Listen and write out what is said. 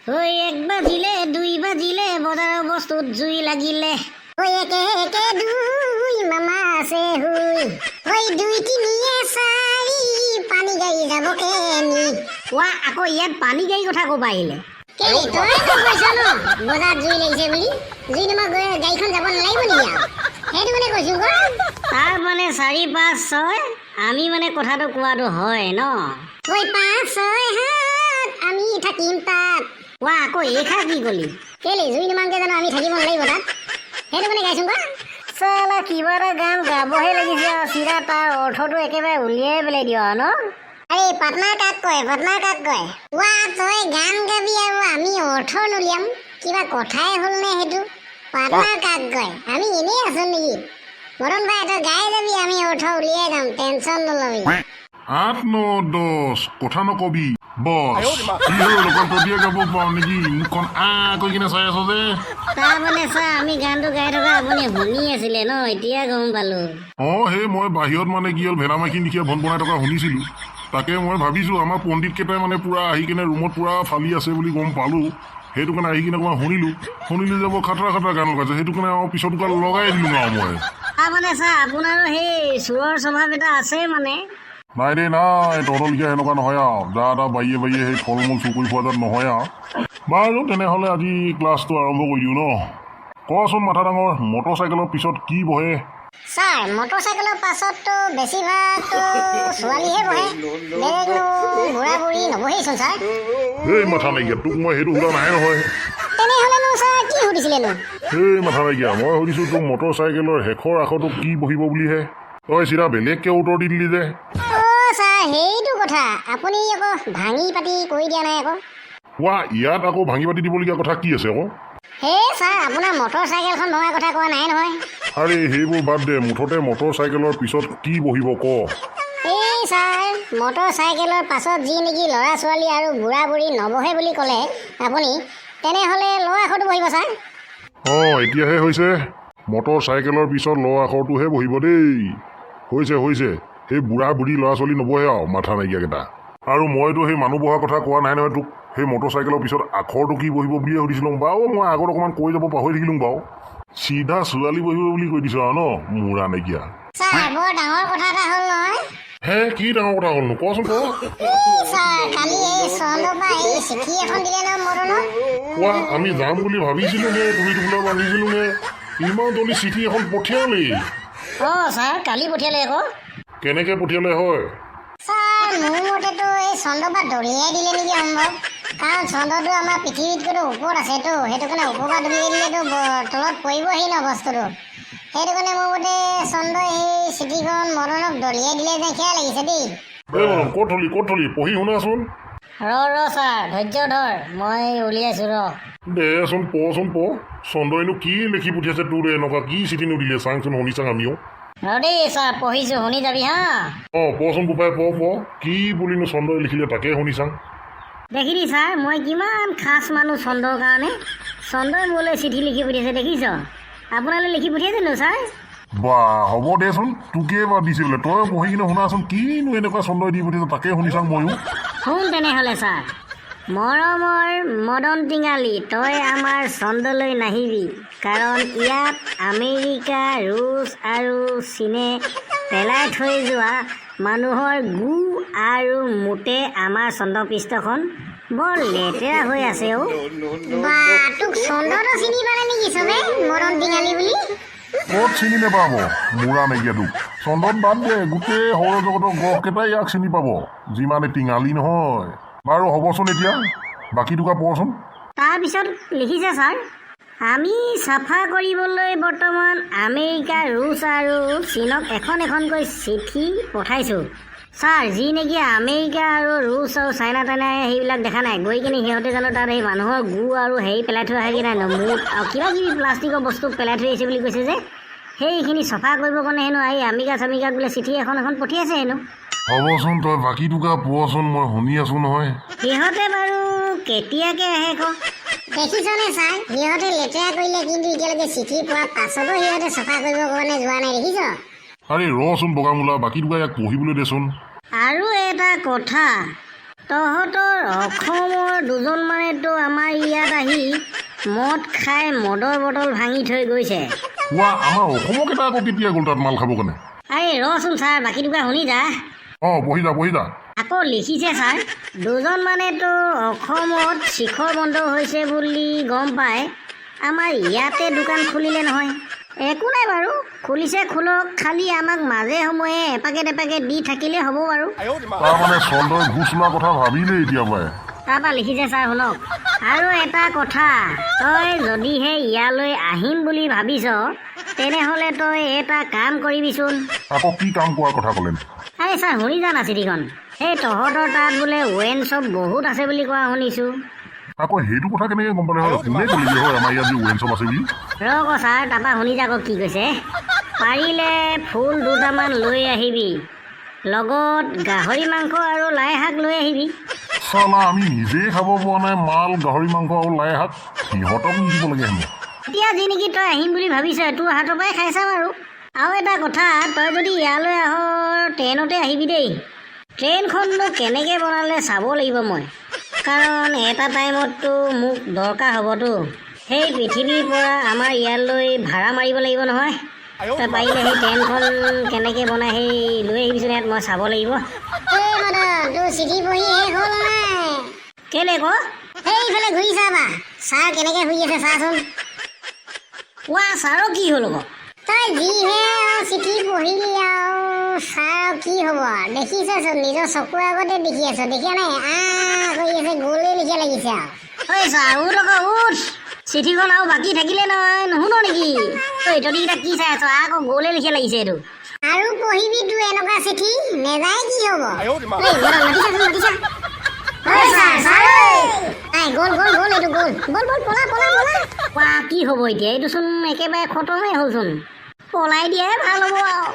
ওই এক বাজিলে দুই বাজিলে বজাৰৰ বস্তুত জুই লাগিলে ওই একে একে দুই মামা আছে হুই ওই দুই তিনিয়ে চাৰি পানী গাড়ী যাব কেনি ওৱা আকৌ ইয়াত পানী গাড়ী কথা ক'ব আহিলে কেলি তই কৈছ ন বজাৰত জুই লাগিছে বুলি জুই নমা গাড়ীখন যাব নালাগিব নেকি সেইটো মানে কৈছো তাৰ মানে 4 5 6 আমি মানে কথাটো কোৱাটো হয় ন ওই 5 6 7 আমি থাকিম তাত ওৱা আকৌ এইখা কি কলি কেলি জুই নমাংকে জানো আমি থাকিব নালাগিব তাত সেইটো মানে গাইছো চালা কিবা এটা গান গাবহে লাগিছে চিৰা তাৰ অৰ্থটো একেবাৰে উলিয়াই পেলাই দিয় ন আৰে পাটনাৰ কাক কয় ওৱা তই গান গাবি আৰু আমি অৰ্থ নুলিয়াম কিবা কথাই হ'ল নে সেইটো পাটনাৰ কাক কয় আমি এনেই আছো নেকি মদন ভাই তই গাই যাবি আমি অৰ্থ উলিয়াই যাম টেনশ্যন নলবি 8 9 10 কথা নকবি বস কি হ'ল লোকৰ তদিয়া গাব পাওঁ নেকি মুখখন কৈ কিনে চাই আছ যে তাৰ মানে চা আমি গানটো গাই থকা আপুনি শুনি আছিলে ন এতিয়া গম পালো সেই মই বাহিৰত মানে কি হ'ল ভেলামাইখিনি লিখিয়া ভন বনাই থকা শুনিছিলো তাকে মই ভাবিছোঁ আমাৰ পণ্ডিত কেইটাই মানে পুৰা আহি কিনে ৰুমত পুৰা ফালি আছে বুলি গম পালোঁ সেইটো কাৰণে আহি কিনে অকণমান শুনিলোঁ যাব খাতৰা গান লগাইছে সেইটো কাৰণে পিছত লগাই দিলোঁ আৰু মই মানে চা আপোনাৰো সেই সুৰৰ স্বভাৱ এটা আছে মানে নাই দেই নাই তহঁতলৈকে সেনেকুৱা নহয় আৰু যা এটা বাৰীয়ে সেই ফল মূল চুকুৰি খোৱা যাত নহয় আৰু বাৰু তেনেহ'লে আজি ক্লাছটো আৰম্ভ কৰি দিওঁ ন কচোন মাথা ডাঙৰ মটৰচাইকেলৰ পিছত কি বহে ছাৰ মটৰচাইকেলৰ পাছততো বেছিভাগতো ছোৱালীহে বহে বেলেগনো বুঢ়া বুঢ়ী নবহেইচোন ছাৰ এই মাথা নাইকিয়া তোক মই সেইটো সোধা নাই নহয় তেনেহ'লেনো ছাৰ কি সুধিছিলেনো এই মাথা নাইকিয়া মই সুধিছোঁ তোক মটৰচাইকেলৰ শেষৰ আখৰটো কি বহিব বুলিহে তই চিধা বেলেগকৈ উত্তৰ দি দিলি যে ছাৰ সেইটো কথা আপুনি আকৌ ভাঙি পাতি কৈ দিয়া নাই আকৌ কোৱা ইয়াত আকৌ ভাঙি পাতি দিবলগীয়া কথা কি আছে আকৌ সেই ছাৰ আপোনাৰ মটৰচাইকেলখন ভঙা কথা কোৱা নাই নহয় আৰে সেইবোৰ বাদ দে মুঠতে মটৰচাইকেলৰ পিছত কি বহিব ক এই ছাৰ মটৰচাইকেলৰ পাছত যি নেকি ল'ৰা ছোৱালী আৰু বুঢ়া বুঢ়ী নবহে বুলি ক'লে আপুনি তেনেহ'লে ল'ৰা আখৰটো বহিব ছাৰ এতিয়াহে হৈছে মটৰচাইকেলৰ পিছত ল'ৰা আখৰটোহে বহিব দেই হৈছে সেই বুঢ়া বুঢ়ী ল'ৰা ছোৱালী নবহে আৰু মাথা নাইকিয়াকেইটা আৰু মইতো সেই মানুহ বহাৰ কথা কোৱা নাই নহয় তোক সেই মটৰচাইকেলৰ পিছত আখৰটো কি বহিব বুলিয়ে সুধিছিলোঁ বাৰু মই আগত অকণমান কৈ যাব পাহৰি থাকিলোঁ বাৰু চিধা ছোৱালী বহিব বুলি কৈ দিছোঁ আৰু ন মূৰা নাইকিয়া ছাৰ বৰ ডাঙৰ কথা এটা হ'ল নহয় হে কি ডাঙৰ কথা হ'লনো কচোন ক ছাৰ কালি এই চন্দ্ৰবা এই চিঠি এখন দিলে ন মদনৰ কোৱা আমি যাম বুলি ভাবিছিলোঁ নে তুমি টোপোলা বান্ধিছিলোঁ নে ইমান জল্দি চিঠি এখন পঠিয়ালেই ছাৰ কালি পঠিয়ালে আকৌ কেনেকৈ পঠিয়ালে হয় ছাৰ মোৰ মতেতো এই চন্দ্ৰবা দলিয়াই দিলে নেকি সম্ভৱ কাৰণ চন্দ্ৰটো আমাৰ পৃথিৱীতকৈতো ওপৰত আছেতো সেইটো কাৰণে ওপৰৰ পৰা দলিয়াই দিলেতো তলত পৰিবহি ন বস্তুটো সেইটো কাৰণে মোৰ মতে চন্দ্ৰই সেই চিঠিখন মদনক দলিয়াই দিলে যেন সেয়া লাগিছে দেই ক'ত থলি পঢ়ি শুনাচোন ৰ ছাৰ ধৈৰ্য ধৰ মই উলিয়াইছোঁ দেচোন পঢ় চন্দ্ৰইনো কি লিখি পঠিয়াইছে তোৰ এনেকুৱা কি চিঠি নিদিলে চাংচোন শুনিচাং আমিও দেই ছাৰ পঢ়িছোঁ শুনি যাবি হা পঢ়চোন বোপাই পঢ় কি বুলিনো চন্দ্ৰই লিখিলে তাকে শুনিচাং দেখিলি ছাৰ মই কিমান খাচ মানুহ চন্দ্ৰৰ কাৰণে চন্দ্ৰই মোলৈ চিঠি লিখি পঠিয়াইছে দেখিছ আপোনালৈ লিখি পঠিয়াইছেনো ছাৰ বা হ'ব দেচোন তোকে বা দিছিল বোলে তই পঢ়ি কিনে শুনাচোন কিনো এনেকুৱা চন্দ্ৰই দি পঠিয়াইছে তাকে শুনিচাং ময়ো শুন তেনেহ'লে ছাৰ মৰমৰ মদন টিঙালী তই আমাৰ চন্দ্ৰলৈ নাহিবি কাৰণ ইয়াত আমেৰিকা ৰুছ আৰু চীনে পেলাই থৈ যোৱা মানুহৰ গু আৰু মোতে আমাৰ চন্দ্ৰপৃষ্ঠখন বৰ লেতেৰা হৈ আছে তোক চন্দ্ৰটো চিনি পালে নেকি চবে মদন টিঙালী বুলি ক'ত চিনি নাপাব মূৰা নাইকিয়া তোক চন্দ্ৰত বাদ দে গোটেই সৌৰজগতৰ গ্ৰহকেইটাই ইয়াক চিনি পাব যিমানে টিঙালী নহয় বাৰু হ'বচোন এতিয়া বাকী টুকা পঢ়চোন তাৰপিছত লিখিছে ছাৰ আমি চাফা কৰিবলৈ বৰ্তমান আমেৰিকা ৰুছ আৰু চীনক এখনকৈ চিঠি পঠাইছোঁ ছাৰ যি নেকি আমেৰিকা আৰু ৰুছ আৰু চাইনা টাইনাই সেইবিলাক দেখা নাই গৈ কিনে সিহঁতে জানো তাত সেই মানুহৰ গু আৰু হেৰি পেলাই থৈ আহে কি নাই মুঠ আৰু কিবা কিবি প্লাষ্টিকৰ বস্তু পেলাই থৈ আহিছে বুলি কৈছে যে সেইখিনি চাফা কৰিবৰ কাৰণে হেনো এই আমেৰিকা চামেৰিকাক বোলে চিঠি এখন পঠিয়াইছে হেনো হ'বচোন তই বাকী টুকা পঢ়চোন মই শুনি আছোঁ নহয় সিহঁতে বাৰু কেতিয়াকৈ আহে দেখিছনে ছাৰ সিহঁতে লেতেৰা কৰিলে কিন্তু এতিয়ালৈকে চিঠি পোৱাৰ পাছতো সিহঁতে চাফা কৰিবৰ কাৰণে যোৱা নাই দেখিছ আৰে ৰচোন বগামূলা বাকী টুকা ইয়াক পঢ়িবলৈ দেচোন আৰু এটা কথা তহঁতৰ অসমৰ দুজনমানেতো আমাৰ ইয়াত আহি মদ খাই মদৰ বটল ভাঙি থৈ গৈছে। কোৱা আমাৰ অসমক এটা আকৌ কেতিয়া গ'ল তাত মাল খাবৰ কাৰণে? আৰে ৰচোন ছাৰ, বাকী দুটা শুনি যা। বহি যা। আকৌ লিখিছে ছাৰ, দুজনমানেতো অসমত শিখৰ বন্ধ হৈছে বুলি গম পাই আমাৰ ইয়াতে দোকান খুলিলে নহয়। একো নাই বাৰু, খুলিছে খোলক, খালি আমাক মাজে সময়ে এপাকেট দি থাকিলে হ'ব বাৰু। তাৰমানে চন্দ্ৰই ঘুচ লোৱা কথা ভাবিলেই এতিয়া পাই। তাৰপৰা লিখিছে ছাৰ শুনক, আৰু এটা কথা, তই যদিহে ইয়ালৈ আহিম বুলি ভাবিছ তেনেহ'লে তই এটা কাম কৰিবিচোন। আকৌ কি কাম কৰাৰ কথা ক'লে? আৰে ছাৰ শুনি যা না চিঠিখন। এই তহঁতৰ তাত বোলে ৱাইন শ্বপ বহুত আছে বুলি কোৱা শুনিছোঁ। আকৌ সেইটো কথা কেনেকৈ গম পালে হয়? কোনে ক'লে হয় আমাৰ ইয়াত যে ৱাইন শ্বপ আছে বুলি? ৰ'ব ছাৰ, তাৰপৰা শুনি যাক কি কৈছে। পাৰিলে ফুল দুটামান লৈ আহিবি, লগত গাহৰি মাংস আৰু লাই শাক লৈ আহিবি। চালা, আমি নিজেই খাব পৰা নাই মাল, গাহৰি মাংস আৰু লাই শাক, সিহঁতক নিদিব লাগে হেনো। এতিয়া যি নেকি তই আহিম বুলি ভাবিছ তোৰ হাতৰ পৰাই খাই চাম আৰু এটা কথা, তই যদি ইয়ালৈ আহ ট্ৰেইনতে আহিবি দেই। ট্ৰেইনখননো কেনেকৈ বনালে চাব লাগিব মই, কাৰণ এটা টাইমততো মোক দৰকাৰ হ'বতো। সেই পৃথিৱীৰ পৰা আমাৰ ইয়ালৈ ভাড়া মাৰিব লাগিব নহয়। তই পাৰিলে সেই ট্ৰেইনখন কেনেকৈ বনাই সেই লৈ আহিবিচোন, ইয়াত মই চাব লাগিব। তোৰ চিঠি পঢ়ি শেষ হ'ল নাই? কেলে ক? সেইফালে ঘূৰি চাবা, ছাৰ কেনেকৈ শুই আছে চাচোন। কোৱা ছাৰৰ কি হ'ল আকৌ? তই যিহে চিঠি পঢ়িলি আৰু ছাৰ কি হ'ব আৰু, দেখিছচোন, নিজৰ চকুৰ আগতে দেখি আছ, দেখিয়া নাই? কৰি আছে, গ'লেই লিখিয়া লাগিছে আৰু। ঐ ছাৰ উঠ আকৌ উঠ, চিঠিখন আৰু বাকী থাকিলে নহয়, নুশুন নেকি? ঐ তহঁতিকেইটা কি চাই আছ? আকৌ গ'লেই লিখিয়া লাগিছে এইটো। আৰু পঢ়িবি তোৰ এনেকুৱা চিঠি, নেযায় কি হ'ব? মাতিছা। কি হ'ব এতিয়া? এইটোচোন একেবাৰে খতমেই হ'লচোন, পলাই দিয়াই ভাল হ'ব আৰু।